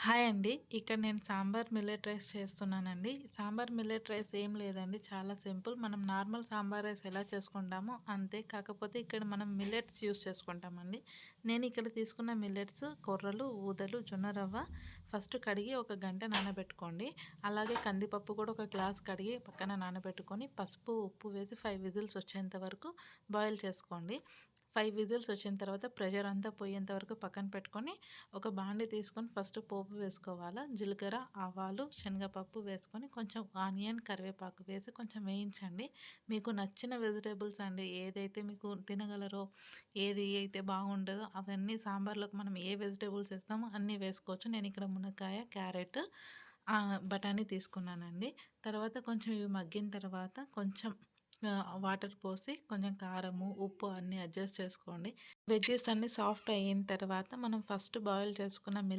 Hi అండి. ఇక్కడ నేను సాంబార్ మిల్లెట్ రైస్ చేస్తున్నానండి. సాంబార్ మిల్లెట్ రైస్ ఏం లేదండి. చాలా సింపుల్. మనం నార్మల్ సాంబార్ రైస్ ఎలా చేసుకుంటామో అంతే. కాకపోతే ఇక్కడ మనం మిల్లెట్స్ యూజ్ చేసుకుంటామండి. నేను ఇక్కడ తీసుకున్న మిల్లెట్స్ కొర్రలు, ఊదలు, జొన్న రవ్వ ఫస్ట్ కడిగి ఒక గంట నానబెట్టుకోండి. అలాగే కందిపప్పు కూడా ఒక గ్లాస్ కడిగి పక్కన నానబెట్టుకొని పసుపు, ఉప్పు వేసి 5 విజిల్స్ వచ్చేంత వరకు బాయిల్ చేసుకోండి. 5 విజిల్స్ వచ్చిన తర్వాత ప్రెషర్ అంతా పోయేంత వరకు పక్కన పెట్టుకొని ఒక బాండీ తీసుకొని ఫస్ట్ పోపు వేసుకోవాలా. జీలకర్ర, ఆవాలు, శనగపప్పు వేసుకొని కొంచెం ఆనియన్, కరివేపాకు వేసి కొంచెం వేయించండి. మీకు నచ్చిన వెజిటేబుల్స్ అండి, ఏదైతే మీకు తినగలరో, ఏది అయితే బాగుంటుందో అవన్నీ సాంబార్లోకి మనం ఏ వెజిటేబుల్స్ వేస్తామో అన్నీ వేసుకోవచ్చు. నేను ఇక్కడ మునక్కాయ, క్యారెట్, బఠానీ తీసుకున్నానండి. తర్వాత కొంచెం ఇవి మగ్గిన తర్వాత కొంచెం వాటర్ పోసి కొంచెం కారము, ఉప్పు అన్నీ అడ్జస్ట్ చేసుకోండి. వెజ్జెస్ అన్నీ సాఫ్ట్ అయిన తర్వాత మనం ఫస్ట్ బాయిల్ చేసుకున్న